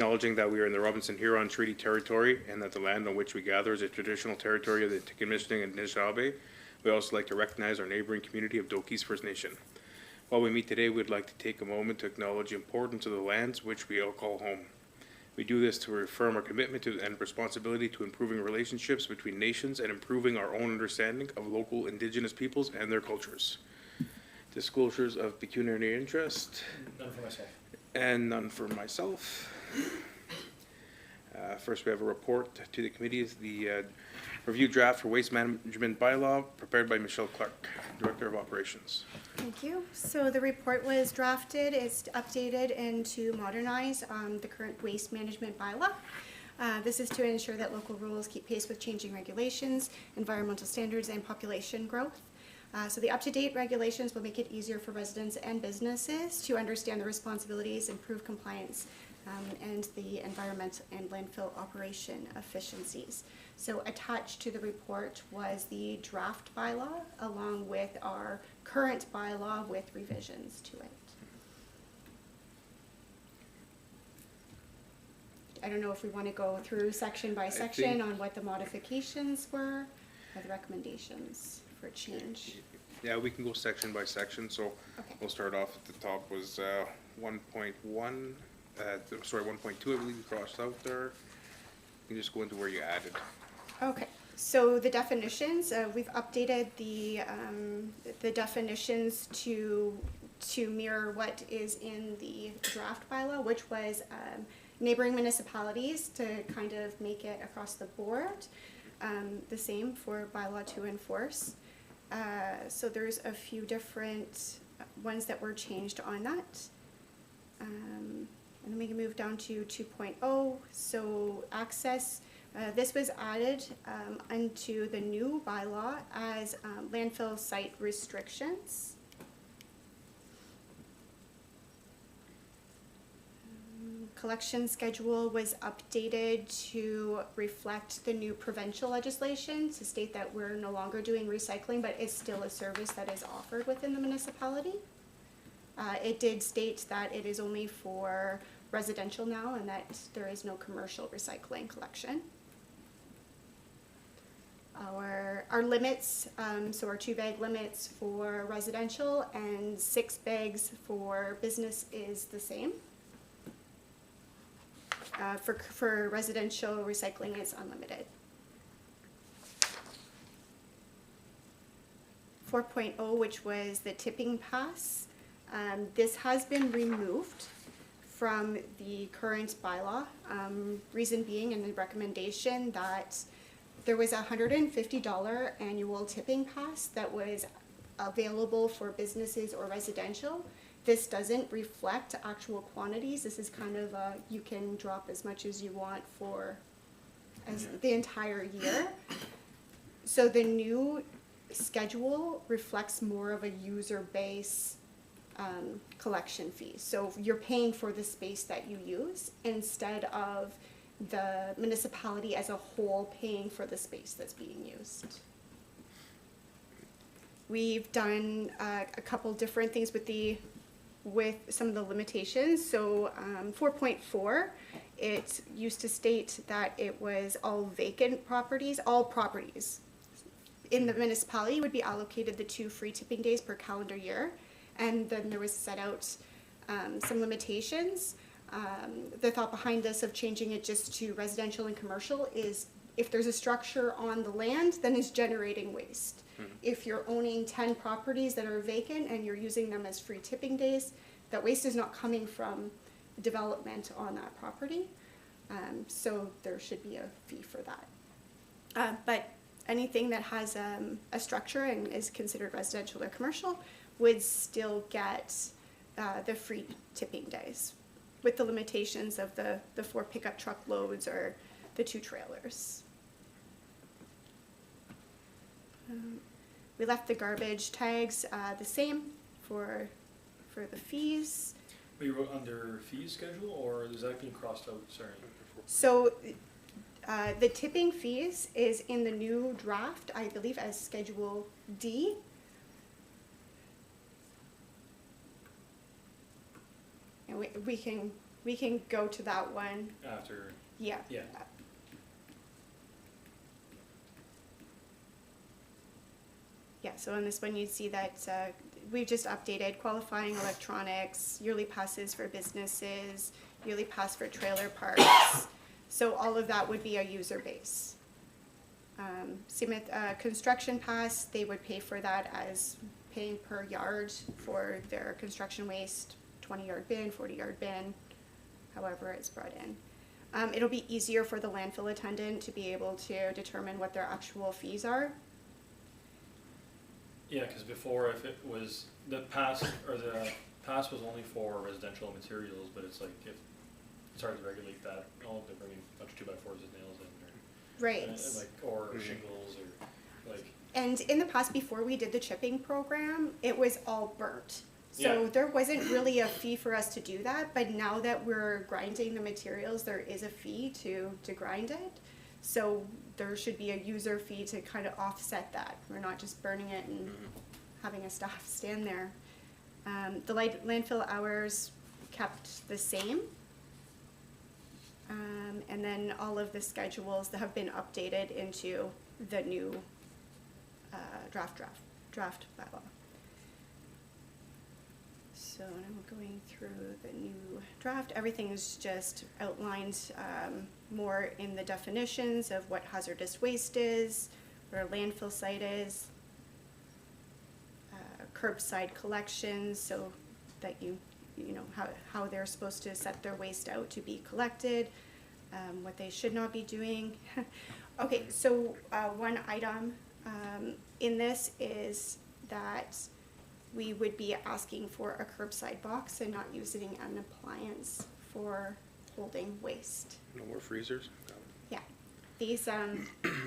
Acknowledging that we are in the Robinson Huron Treaty Territory and that the land on which we gather is a traditional territory of the Tikimishning and Anishinaabe, we also like to recognize our neighboring community of Dokis First Nation. While we meet today, we'd like to take a moment to acknowledge the importance of the lands which we all call home. We do this to reaffirm our commitment to and responsibility to improving relationships between nations and improving our own understanding of local Indigenous peoples and their cultures. Disclosures of pecuniary interest. None for myself. And none for myself. First, we have a report to the committee. Is the review draft for waste management bylaw prepared by Michelle Clark, Director of Operations. Thank you. So the report was drafted, it's updated, and to modernize the current waste management bylaw. This is to ensure that local rules keep pace with changing regulations, environmental standards, and population growth. So the up-to-date regulations will make it easier for residents and businesses to understand the responsibilities, improve compliance, and the environment and landfill operation efficiencies. So attached to the report was the draft bylaw along with our current bylaw with revisions to it. I don't know if we want to go through section by section on what the modifications were or the recommendations for change. Yeah, we can go section by section. So Okay. we'll start off at the top was 1.1, sorry, 1.2, I believe you crossed out there. You can just go into where you added. Okay, so the definitions, we've updated the definitions to mirror what is in the draft bylaw, which was neighboring municipalities, to kind of make it across the board the same for bylaw to enforce. So there's a few different ones that were changed on that. And then we can move down to 2.0. So access, this was added into the new bylaw as landfill site restrictions. Collection schedule was updated to reflect the new provincial legislation to state that we're no longer doing recycling, but it's still a service that is offered within the municipality. It did state that it is only for residential now and that there is no commercial recycling collection. Our limits, so our 2-bag limits for residential and 6 bags for business is the same. For residential recycling, it's unlimited. 4.0, which was the tipping pass. This has been removed from the current bylaw. Reason being in the recommendation that there was a $150 annual tipping pass that was available for businesses or residential. This doesn't reflect actual quantities. This is kind of you can drop as much as you want for the entire year. So the new schedule reflects more of a user base collection fee. So you're paying for the space that you use instead of the municipality as a whole paying for the space that's being used. We've done a couple different things with some of the limitations. So 4.4, it used to state that it was all vacant properties, all properties in the municipality would be allocated the 2 free tipping days per calendar year. And then there was set out some limitations. The thought behind this of changing it just to residential and commercial is if there's a structure on the land, then it's generating waste. If you're owning 10 properties that are vacant and you're using them as free tipping days, that waste is not coming from development on that property. So there should be a fee for that. But anything that has a structure and is considered residential or commercial would still get the free tipping days with the limitations of the 4 pickup truck loads or the 2 trailers. We left the garbage tags the same for the fees. But you wrote under fee schedule, or is that being crossed out? Sorry. So the tipping fees is in the new draft, I believe, as Schedule D. And we can We can go to that one, after, yeah. yeah. Yeah, so on this one, you'd see that we've just updated qualifying electronics, yearly passes for businesses, yearly pass for trailer parks. So all of that would be a user base. Same with construction pass, they would pay for that as paying per yard for their construction waste, 20-yard bin, 40-yard bin, however it's brought in. It'll be easier for the landfill attendant to be able to determine what their actual fees are. Yeah, cause before if it was, the pass was only for residential materials, but it's like if, it's hard to regulate that, oh, they're bringing a bunch of 2x4s and nails in, Right. or, like, or shingles, or, like, And in the past, before we did the chipping program, it was all burnt. So Yeah. there wasn't really a fee for us to do that, but now that we're grinding the materials, there is a fee to grind it. So there should be a user fee to kind of offset that. We're not just burning it and having a staff stand there. The landfill hours kept the same. And then all of the schedules that have been updated into the new draft bylaw. So I'm going through the new draft. Everything is just outlined more in the definitions of what hazardous waste is, what a landfill site is, curbside collections, so that you know how they're supposed to set their waste out to be collected, what they should not be doing. Okay, so one item in this is that we would be asking for a curbside box and not using an appliance for holding waste. No more freezers? Yeah, these are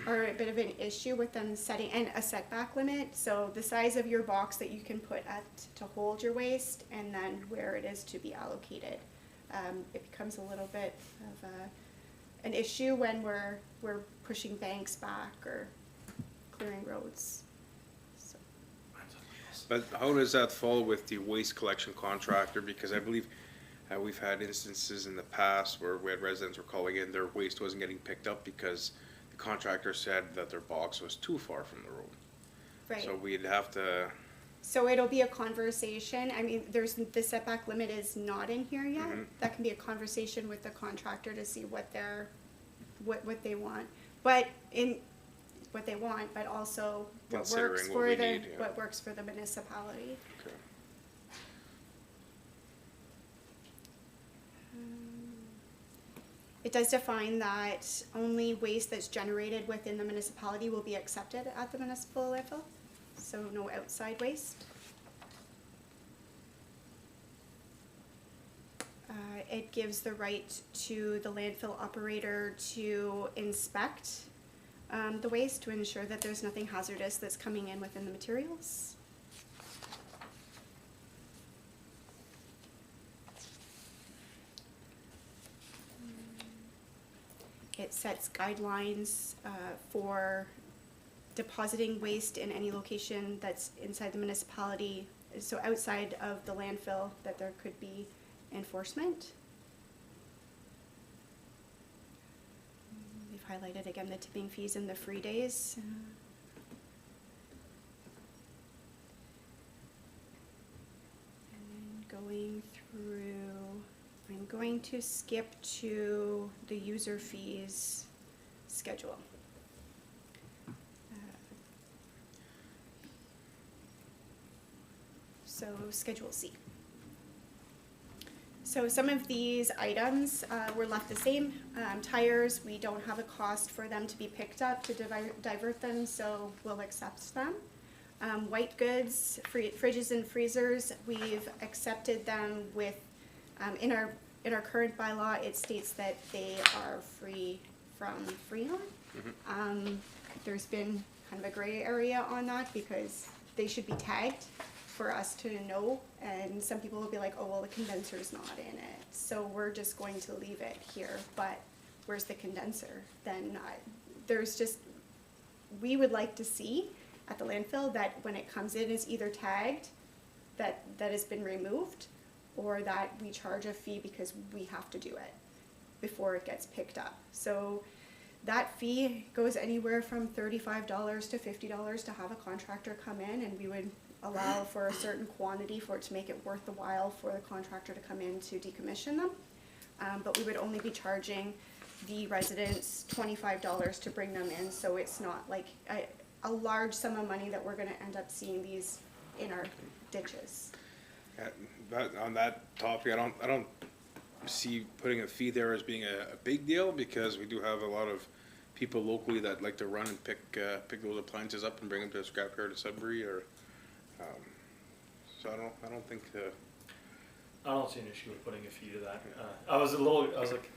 a bit of an issue with them setting, and a setback limit, so the size of your box that you can put at to hold your waste and then where it is to be allocated. It becomes a little bit of an issue when we're pushing banks back or clearing roads. So. But how does that fall with the waste collection contractor? Because I believe we've had instances in the past where we had residents were calling in, their waste wasn't getting picked up because the contractor said that their box was too far from the road. Right. So we'd have to, So it'll be a conversation. I mean, the setback limit is not in here yet. That can be a conversation with the contractor to see what they want. But but also what works Considering what for we the need, yeah. what works for the municipality. okay. It does define that only waste that's generated within the municipality will be accepted at the municipal landfill, so no outside waste. It gives the right to the landfill operator to inspect the waste to ensure that there's nothing hazardous that's coming in within the materials. It sets guidelines for depositing waste in any location that's inside the municipality, so outside of the landfill, that there could be enforcement. We've highlighted again the tipping fees and the free days. And then going through, I'm going to skip to the user fees schedule. So Schedule C. So some of these items were left the same. Tires, we don't have a cost for them to be picked up to divert them, so we'll accept them. White goods, fridges and freezers, we've accepted them with, in our current bylaw, it states that they are free from Freon. There's been kind of a gray area on that because they should be tagged for us to know, and some people will be like, oh, well, the condenser's not in it, so we're just going to leave it here, but where's the condenser? Then there's just, we would like to see at the landfill that when it comes in is either tagged, that has been removed, or that we charge a fee because we have to do it before it gets picked up. So that fee goes anywhere from $35 to $50 to have a contractor come in, and we would allow for a certain quantity for it to make it worth the while for the contractor to come in to decommission them. But we would only be charging the residents $25 to bring them in, so it's not like a large sum of money that we're gonna end up seeing these in our ditches. But on that topic, I don't see putting a fee there as being a big deal, because we do have a lot of people locally that like to run and pick those appliances up and bring them to a scrapyard in Sudbury, or so I don't think I don't see an issue with putting a fee to that. I was like,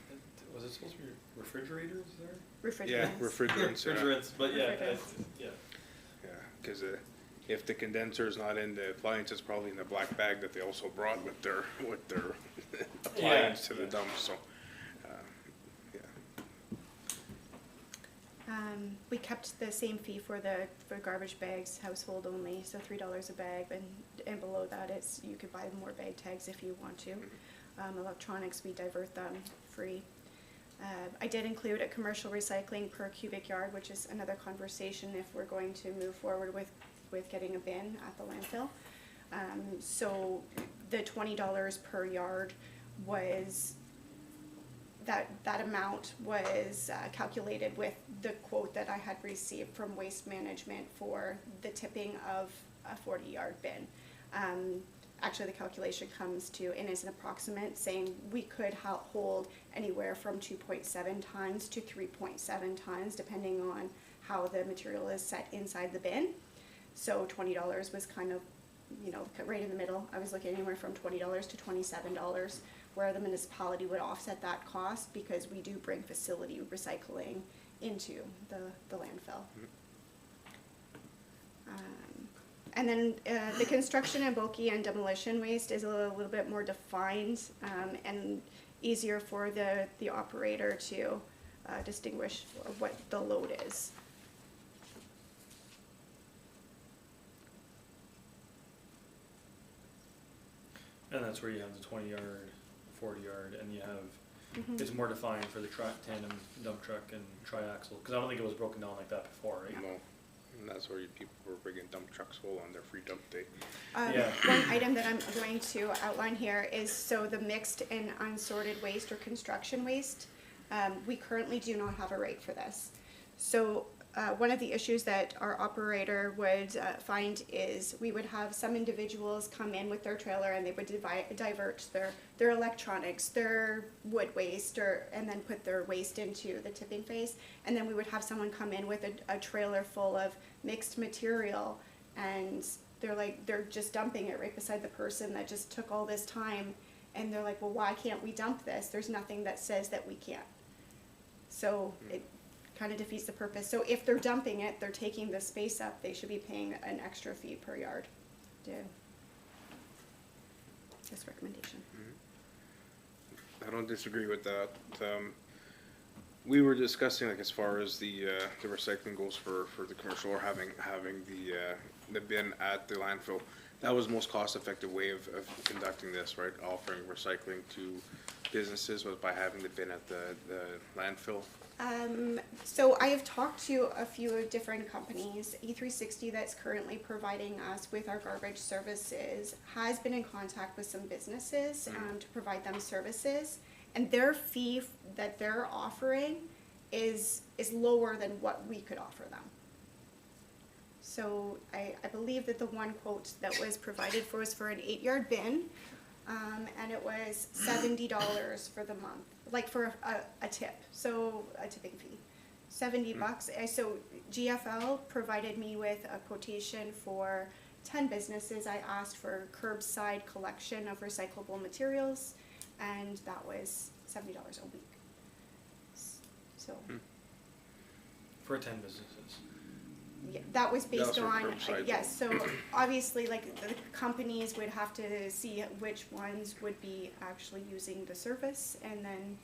was it supposed to be refrigerators there? Refrigerants. refrigerants. Refrigerants, but yeah, Refrigerants. yeah. Yeah, because if the condenser's not in the appliance, it's probably in the black bag that they also brought with their appliance to the yeah. dump. So, yeah. We kept the same fee for garbage bags, household only, so $3 a bag, and below that you could buy more bag tags if you want to. Electronics, we divert them free. I did include a commercial recycling per cubic yard, which is another conversation if we're going to move forward with getting a bin at the landfill. So the $20 per yard was, that amount was calculated with the quote that I had received from Waste Management for the tipping of a 40-yard bin. Actually, the calculation comes to, and is an approximate, saying we could hold anywhere from 2.7 tons to 3.7 tons, depending on how the material is set inside the bin. So $20 was kind of, right in the middle. I was looking anywhere from $20 to $27, where the municipality would offset that cost because we do bring facility recycling into the landfill. And then the construction and bulky and demolition waste is a little bit more defined and easier for the operator to distinguish what the load is. And that's where you have the 20-yard, 40-yard, and you have, it's more defined for the tandem dump truck and triaxle, because I don't think it was broken down like that before, right? No, and that's where people were bringing dump trucks full on their free dump day. Yeah. One item that I'm going to outline here is the mixed and unsorted waste or construction waste. We currently do not have a rate for this. So one of the issues that our operator would find is we would have some individuals come in with their trailer and they would divert their electronics, their wood waste, and then put their waste into the tipping phase. And then we would have someone come in with a trailer full of mixed material, and they're just dumping it right beside the person that just took all this time. And they're like, well, why can't we dump this? There's nothing that says that we can't. So it kind of defeats the purpose. So if they're dumping it, they're taking the space up, they should be paying an extra fee per yard. This recommendation. I don't disagree with that. We were discussing, like, as far as the recycling goes for the commercial, or having the bin at the landfill. That was the most cost-effective way of conducting this, right? Offering recycling to businesses was by having the bin at the landfill. So I have talked to a few different companies. E360, that's currently providing us with our garbage services, has been in contact with some businesses to provide them services, and their fee that they're offering is lower than what we could offer them. So I believe that the one quote that was provided for was for an 8-yard bin, and it was $70 for the month, like for a tip, so a tipping fee, $70. So GFL provided me with a quotation for 10 businesses. I asked for curbside collection of recyclable materials, and that was $70 a week. So For 10 businesses. yeah, that was based for on, curbside, yes, so obviously, like, the companies would have to see which ones would be actually using the service, and then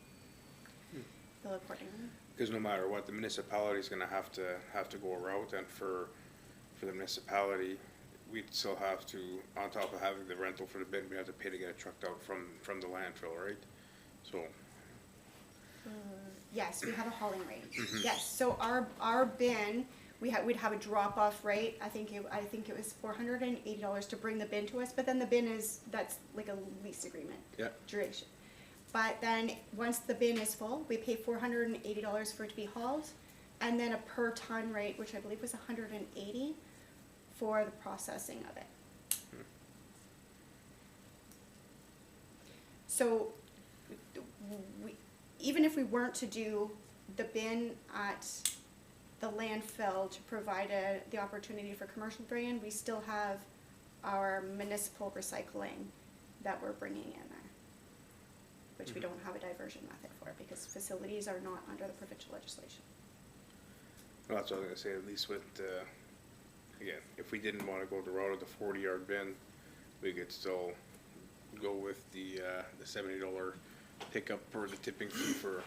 bill accordingly. Because no matter what, the municipality is gonna have to go a route, and for the municipality, we'd still have to, on top of having the rental for the bin, we have to pay to get it trucked out from the landfill, right? So, Yes, we have a hauling rate. Yes, so our bin, we'd have a drop off rate. I think it was $480 to bring the bin to us, but then the bin that's like a lease agreement. yeah, Duration. But then, once the bin is full, we pay $480 for it to be hauled, and then a per ton rate, which I believe was $180 for the processing of it. So, even if we weren't to do the bin at the landfill to provide the opportunity for commercial drain, we still have our municipal recycling that we're bringing in there, which we don't have a diversion method for because facilities are not under the provincial legislation. well, that's what I was gonna say, at least with, again, if we didn't wanna go the route of the 40-yard bin, we could still go with the $70 pickup for the tipping fee for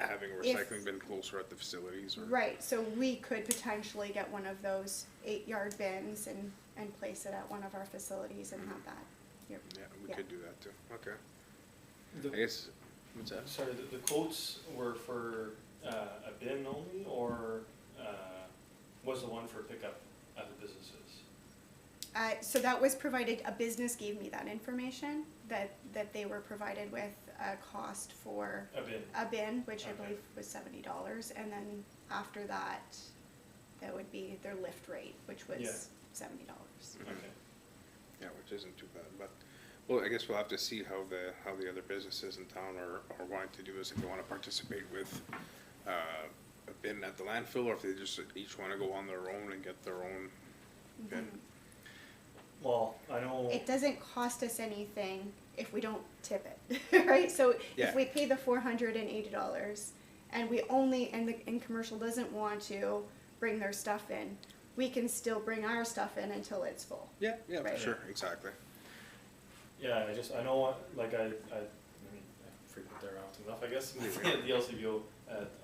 having a recycling bin closer at the facilities, or. Right, so we could potentially get one of those 8-yard bins and place it at one of our facilities and have that. Here. Yeah, we Yeah. could do that too, okay. The- I guess, what's that? Sorry, the quotes were for a bin only, or was the one for pickup at the businesses? So that was provided, a business gave me that information, that they were provided with a cost for A bin? a bin, which I Okay. believe was $70, and then after that, that would be their lift rate, which was Yeah. $70. Okay. Yeah, which isn't too bad, but, well, I guess we'll have to see how the other businesses in town are wanting to do this, if they wanna participate with, a bin at the landfill, or if they just each wanna go on their own and get their own bin. Well, I know, It doesn't cost us anything if we don't tip it, right? So Yeah. if we pay the $480 and and commercial doesn't want to bring their stuff in, we can still bring our stuff in until it's full. Yeah, yeah, for Right. sure, exactly. yeah, I know, like, I mean, I frequent there often enough, I guess, the LCBO,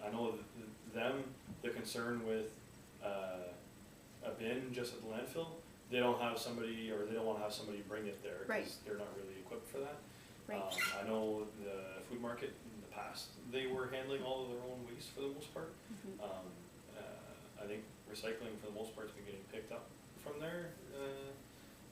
I know the concern with, a bin just at the landfill, they don't have somebody, or they don't wanna have somebody bring it there, Right. cause they're not really equipped for that. Right. I know the food market in the past, they were handling all of their own waste for the most part. Mhm. I think recycling for the most part's been getting picked up from there,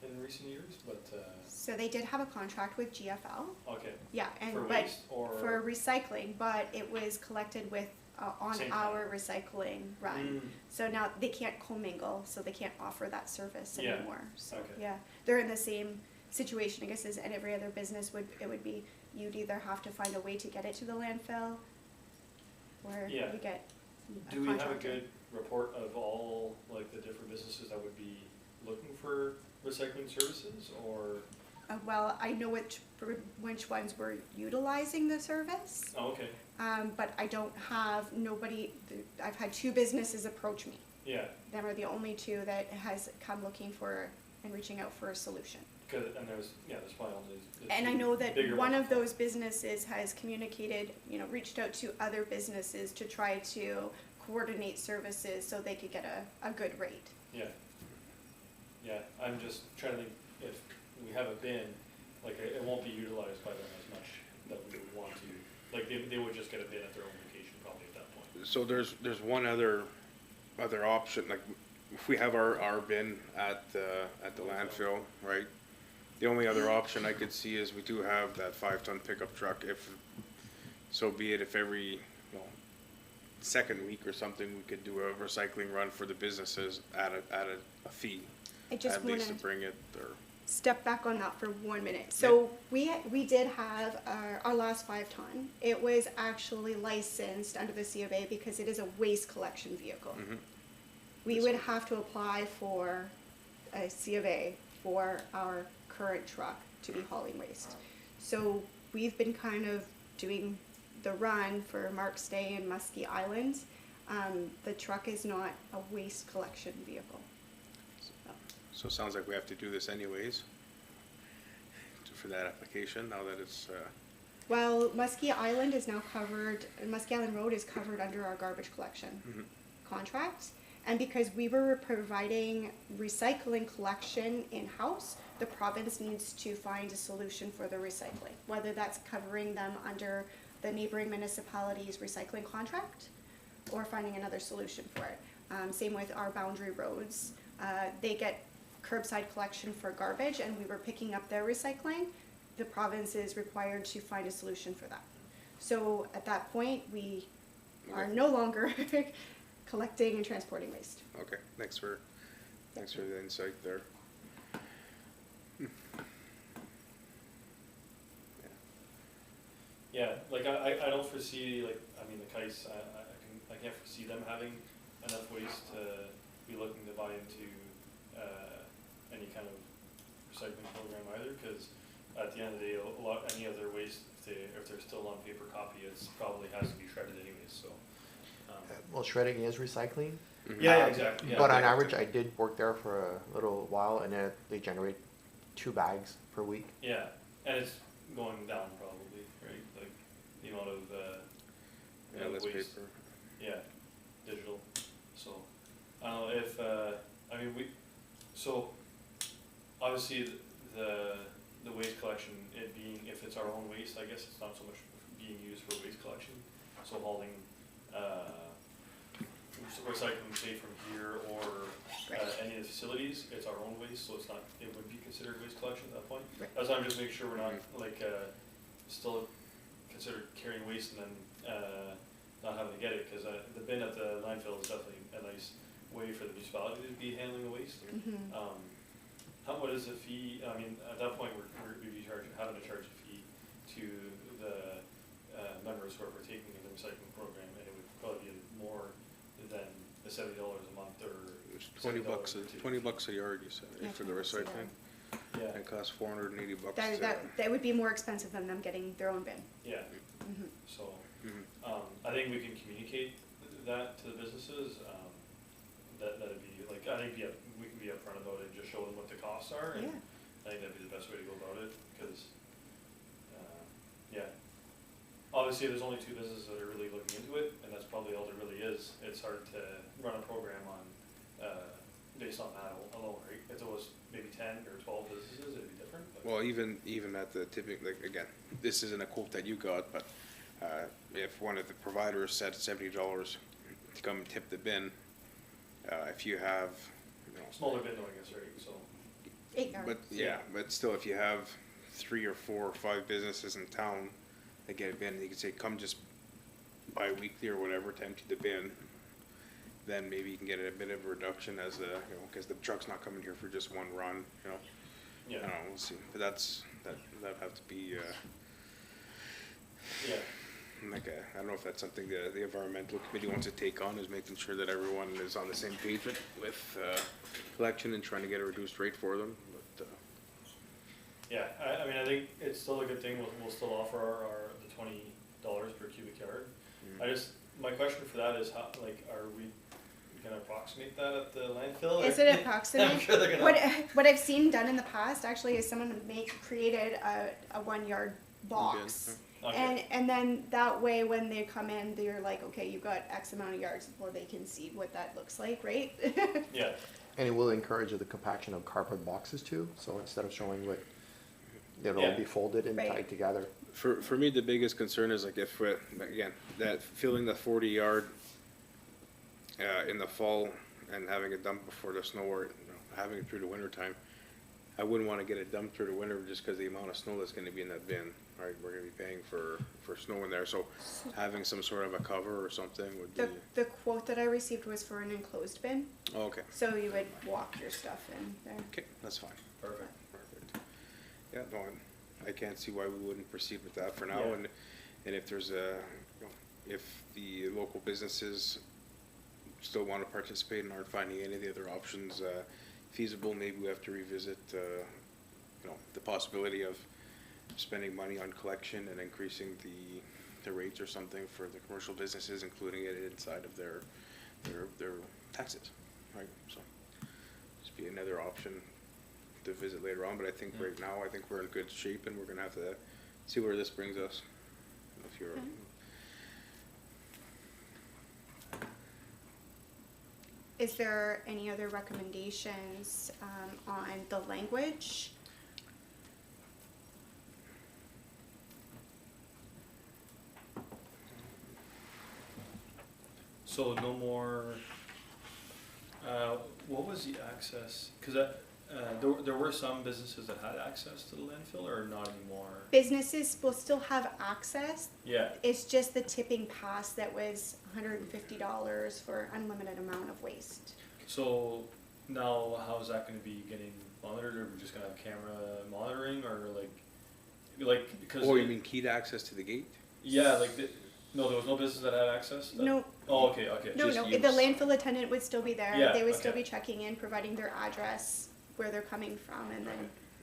in recent years, but, So they did have a contract with GFL, okay, yeah, and for but waste or? for recycling, but it was collected with on Same our time. recycling run. Mm, So now they can't commingle, so they can't offer that service Yeah. anymore. So Okay. yeah, they're in the same situation, I guess, as and every other business would be. You'd either have to find a way to get it to the landfill, or Yeah. you get a Do we have a contractor. good report of all, like, the different businesses that would be looking for recycling services, or? Well, I know which ones were utilizing the service, Oh, okay, but I don't have nobody. I've had 2 businesses approach me. yeah, Them are the only 2 that has come looking for and reaching out for a solution. and there's probably only. the And I two know that bigger one ones. of those businesses has communicated, reached out to other businesses to try to coordinate services so they could get a good rate. Yeah, I'm just trying to think, if we have a bin, like, it won't be utilized by them as much that we would want to, like, they would just get a bin at their own location probably at that point. So there's one other option, like, if we have our bin at the landfill, right? The only other option I could see is we do have that 5-ton pickup truck, so be it if every, second week or something, we could do a recycling run for the businesses at a fee, I just at wanna least to bring it, or, step back on that for 1 minute. So we did have our last 5-ton. It was actually licensed under the C of A because it is a waste collection vehicle. We would have to apply for a C of A for our current truck to be hauling waste. So we've been kind of doing the run for Mark's Day and Muskie Island. The truck is not a waste collection vehicle. so it sounds like we have to do this anyways for that application, now that it's, Well, Muskie Island is now covered, Muskie Island Road is covered under our garbage collection contract. And because we were providing recycling collection in-house, the province needs to find a solution for the recycling, whether that's covering them under the neighboring municipalities' recycling contract or finding another solution for it. Same with our boundary roads. They get curbside collection for garbage, and we were picking up their recycling. The province is required to find a solution for that. So at that point, we are no longer collecting and transporting waste. Okay, thanks for the insight there. Yeah, like I don't foresee, like, I mean, the Kais, I can't foresee them having enough waste to be looking to buy into any kind of recycling program either, because at the end of the day, any other waste, if they're still on paper copy, it's probably has to be shredded anyways, so. Well, shredding is recycling. Yeah, exactly, yeah. But on average, I did work there for a little while, and they generate 2 bags per week. Yeah, and it's going down probably, right, like, the amount of, Yeah, less waste. paper. Yeah, digital, so, I don't know if, I mean, so, obviously, the waste collection, it being, if it's our own waste, I guess it's not so much being used for waste collection, so hauling, recycling, say, from here or, any of the facilities, it's our own waste, so it's not, it would be considered waste collection at that point. Right. That's why I'm just making sure we're not, like, still considered carrying waste and then, not having to get it, cause, the bin at the landfill is definitely a nice way for the municipality to be handling the waste. Mhm. What is the fee, I mean, at that point, we'd be having to charge a fee to the, members who are partaking in the recycling program, and it would probably be more than the $70 a month or It's $20 $20 a yard, you said, Yeah, for the 20 bucks a recycling. Yeah, It costs $480. That would be more expensive than them getting their own bin. yeah, Mhm. so, Mhm. I think we can communicate that to the businesses, that'd be, like, I think, yeah, we can be upfront about it, just show them what the costs are, and Yeah. I think that'd be the best way to go about it, because, yeah. Obviously, there's only 2 businesses that are really looking into it, and that's probably all there really is. It's hard to run a program on, based on that alone, right? If there was maybe 10 or 12 businesses, it'd be different, but. Well, even at the tipping, like, again, this isn't a quote that you got, but if one of the providers said $70 to come and tip the bin, if you have, Smaller bin though, I guess, right, so, 8 yards. but yeah, but still, if you have 3 or 4 or 5 businesses in town that get a bin, you could say, come just bi-weekly or whatever to empty the bin, then maybe you can get a bit of a reduction as because the truck's not coming here for just one run, I yeah, don't know, we'll see, but that'd have to be, yeah, like I don't know if that's something the environmental committee wants to take on, is making sure that everyone is on the same page with collection and trying to get a reduced rate for them, but, yeah. I mean, I think it's still a good thing, we'll still offer the $20 per cubic yard. My question for that is how, like, are we gonna approximate that at the landfill? Is it approximate? I'm sure they're gonna. What I've seen done in the past actually is someone created a 1-yard box. Okay. And then that way when they come in, they're like, okay, you've got X amount of yards, well, they can see what that looks like, right? Yeah, And it will encourage the compaction of cardboard boxes too, so instead of showing what, it'll Yeah. all be folded and Right. tied together. For me, the biggest concern is like if, again, that filling the 40-yard in the fall and having it dumped before the snow or having it through the winter time, I wouldn't want to get it dumped through the winter just because the amount of snow that's going to be in that bin, right? We're going to be paying for snow in there, so having some sort of a cover or something would be, The quote that I received was for an enclosed bin, oh, okay, so you would walk your stuff in there. okay, that's fine. perfect. Perfect. Yeah, no, I can't see why we wouldn't proceed with that for now, Yeah. and if there's if the local businesses still want to participate and aren't finding any of the other options feasible, maybe we have to revisit, the possibility of spending money on collection and increasing the rates or something for the commercial businesses, including it inside of their taxes, right? So, just be another option to visit later on, but I think right now, I think we're in good shape and we're gonna have to see where this brings us. If you're, Is there any other recommendations on the language? So no more, what was the access? Cause there were some businesses that had access to the landfill or not anymore? Businesses will still have access. Yeah, It's just the tipping pass that was $150 for unlimited amount of waste. so now how's that gonna be getting monitored, or we're just gonna have camera monitoring, or because. Oh, you mean keyed access to the gate? Yeah, no, there was no business that had access? No, Oh, okay, okay. no, just no. use. The landfill attendant would still be there. Yeah, They would still okay. be checking in, providing their address, where they're coming from,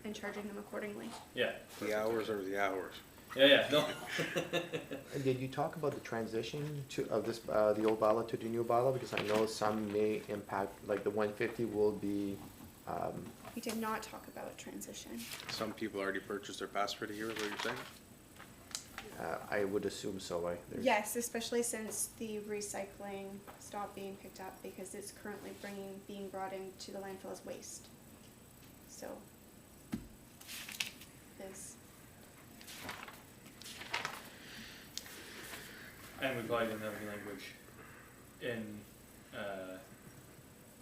and charging them accordingly. Yeah. The hours are the hours. Yeah, no. And did you talk about the transition of this, the old bylaw to the new bylaw? Because I know some may impact, like the 150 will be, We did not talk about transition. Some people already purchased their pass for the year, is what you're saying? I would assume so, like. there's- Yes, especially since the recycling stopped being picked up because it's currently being brought into the landfill as waste. So, this, And we probably didn't have any language in,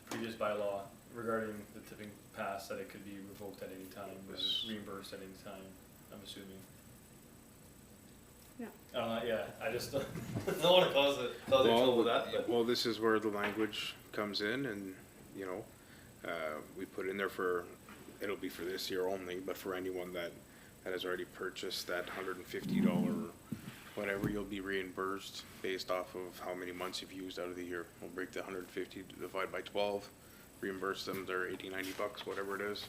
previous bylaw regarding the tipping pass that it could be revoked at any time, or reimbursed at any time, I'm assuming. no. Yeah, I just don't wanna cause any trouble with that, but. Well, this is where the language comes in and, you know, we put in there for, it'll be for this year only, but for anyone that has already purchased that $150, whatever, you'll be reimbursed based off of how many months you've used out of the year. We'll break the 150 divide by 12, reimburse them their $80-90, whatever it is,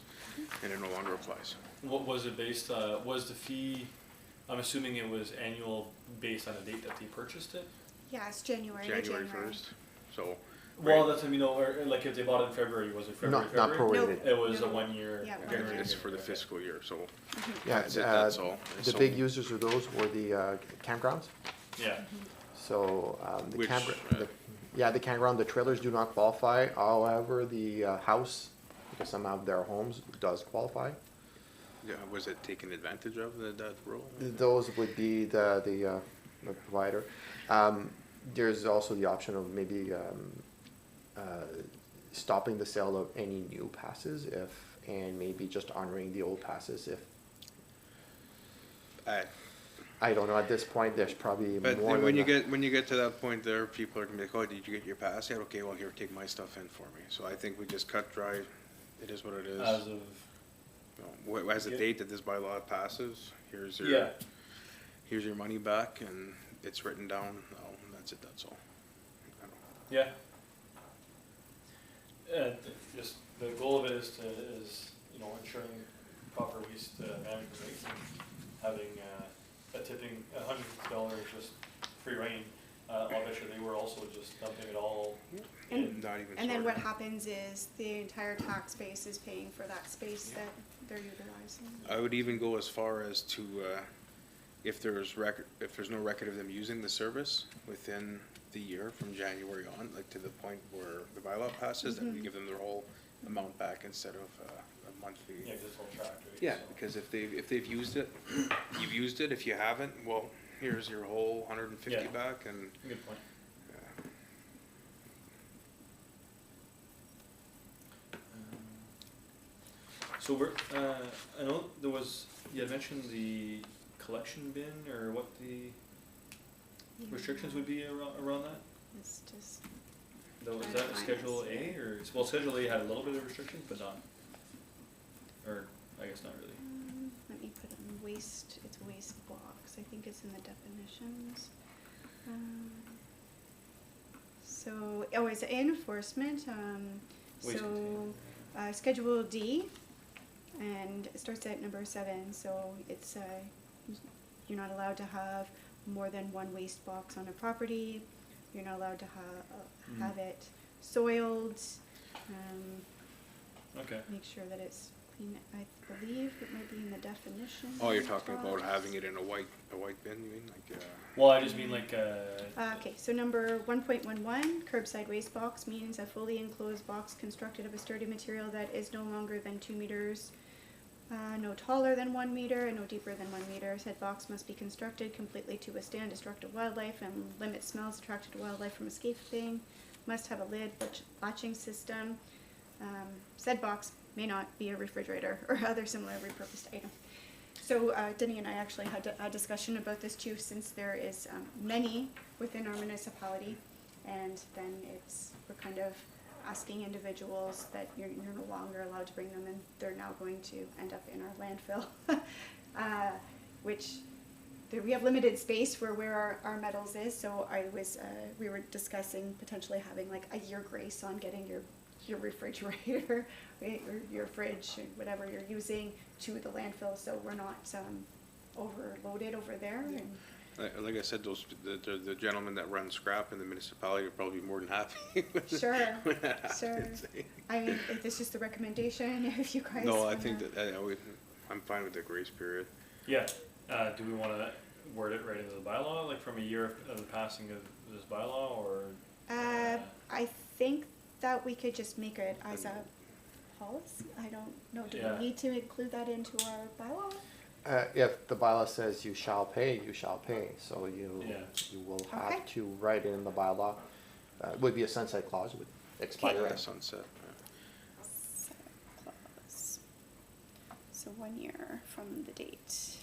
and it no longer applies. What was it based, was the fee, I'm assuming it was annual based on the date that they purchased it? Yeah, it's January to January January. 1st, so. Well, that's, or like if they bought it in February, was it February, Not February? prorated. It was a No. 1 year. Yeah, 1 January year. It's to for the February. fiscal year, so Yeah, that's it, that's all. the So- big users of those were the campgrounds. Yeah, So, the Which, campground, the campground, the trailers do not qualify, however, the house, because some of their homes does qualify. Yeah, was it taken advantage of, that rule? Those would be the provider. There's also the option of maybe stopping the sale of any new passes and maybe just honoring the old passes if, I don't know, at this point, there's probably But more then than when you get to that point there, people are gonna be like, oh, did you get your pass yet? Okay, well, here, take my stuff in for me. So I think we just cut dry, it is what it is. as of, You know, as the Yeah. date that this bylaw passes, here's yeah, your money back, and it's written down, oh, and that's it, that's all. I don't- yeah. And just, the goal of it is ensuring proper waste management rates and having a tipping, $150 just free reign. I'll bet you they were also just dumping it all in. Not even And then what sorted. happens is the entire tax base is paying for that space that they're utilizing. I would even go as far as to, if there's no record of them using the service within the year from January on, like to the point where the bylaw passes, then we give them their whole amount back instead of a monthly. Yeah, 'cause it's all tracked, right? Yeah, So- because if they've used it, you've used it. If you haven't, well, here's your whole 150 Yeah. back, and Good point. So we're, I know there was, you had mentioned the collection bin, or what the restrictions would be around that? It's just, Though, is Trying to that find Schedule this. A, or, well, Schedule A had a little bit of restrictions, but not, or, I guess not really. let me put it in waste, it's waste box, I think it's in the definitions. So, oh, it's enforcement, Waste so, container. Schedule D, and it starts at number 7, so it's, you're not allowed to have more than one waste box on a property, you're not allowed to have it soiled, Okay, make sure that it's mean, I believe it might be in the definition. Oh, you're talking about box. having it in a white bin, you mean, like, Well, I just mean like, Okay, so number 1.11, curbside waste box means a fully enclosed box constructed of a sturdy material that is no longer than 2 meters, no taller than 1 meter, and no deeper than 1 meter. Said box must be constructed completely to withstand destructive wildlife and limit smells attracted to wildlife from escaping. Must have a lid, latching system. Said box may not be a refrigerator or other similar repurposed item. So Denny and I actually had a discussion about this too, since there is many within our municipality, and then we're kind of asking individuals that you're no longer allowed to bring them, and they're now going to end up in our landfill, which we have limited space for where our metals is. So we were discussing potentially having like a year grace on getting your refrigerator, right, or your fridge, or whatever you're using, to the landfill, so we're not overloaded over there. And like I said, the gentlemen that run scrap in the municipality would probably be more than happy. Sure, with that, sure. I'd say. I mean, if it's just a recommendation, if you guys. No, I wanna- think that, I'm fine with the grace period. yeah, do we wanna word it right into the bylaw, like from a year of the passing of this bylaw, or? I think that we could just make it as a policy. I don't know. Do Yeah. we need to include that into our bylaw? If the bylaw says you shall pay, you shall pay, so Yeah. you will Okay. have to write it in the bylaw. Would be a sunset clause, would expire. Yeah, at- sunset. Clause. So 1 year from the date.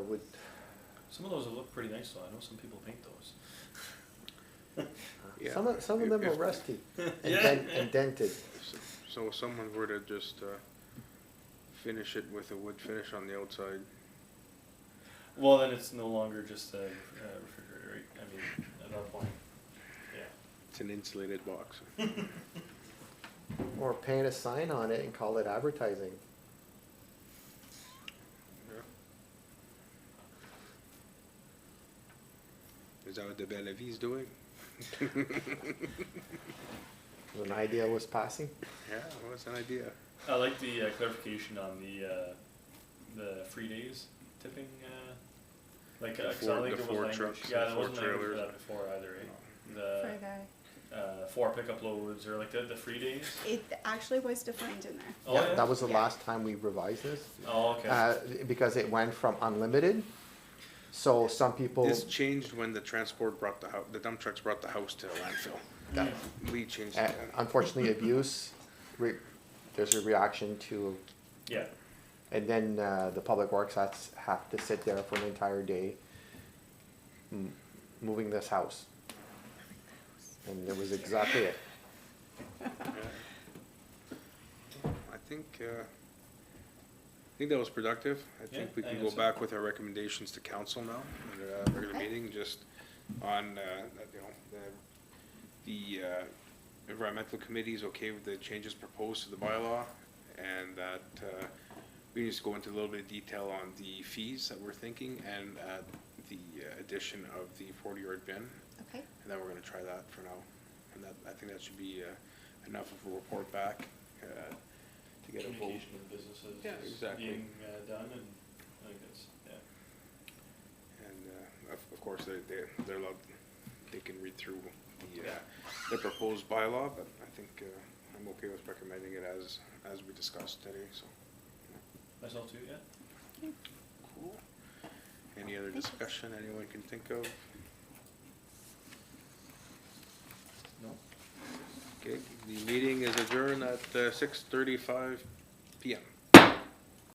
Would, Some of those will look pretty nice though, I know some people paint those. Yeah. some of them are If- rusty and Yeah. dented. So if someone were to just finish it with a wood finish on the outside, Well, then it's no longer just a refrigerator, right? I mean, at that point, yeah. it's an insulated box. Or paint a sign on it and call it advertising. Yeah. Is that what the Bellevue is doing? An idea was passing. Yeah, well, that's an idea. I like the clarification on the free days tipping, like, The 'cause I Ford- think the there was Ford language, trucks yeah, and there Ford wasn't language for trailers. that before either, right? For The, 4 pickup loads, or like the free days? it actually was defined in there. Oh, Yeah, that was the Yeah. last time we revised this, Oh, okay. because it went from unlimited. So some people, This changed when the transport brought the dump trucks brought the house to the landfill. that- We changed it. unfortunately, abuse, there's a reaction to, Yeah, and then the public works have to sit there for an entire day moving this house. And it was exactly it. Yeah. I think that was productive. I think Yeah, we I can guess go so. back with our recommendations to council now, at a regular Okay. meeting, just on, you know, the environmental committee is okay with the changes proposed to the bylaw, and that, we need to go into a little bit of detail on the fees that we're thinking, and, the addition of the 40-yard bin, Okay. and then we're gonna try that for now. And that, I think that should be, enough of a report back, to get a vote. communication with businesses Yeah, is exactly. being done, and I think that's, yeah. And, of course, they're allowed, they can read through the, Yeah. the proposed bylaw, but I think, I'm okay with recommending it as we discussed today, so. Myself too, yeah? Cool. Any other discussion anyone can think of? No? Okay, the meeting is adjourned at 6:35 PM.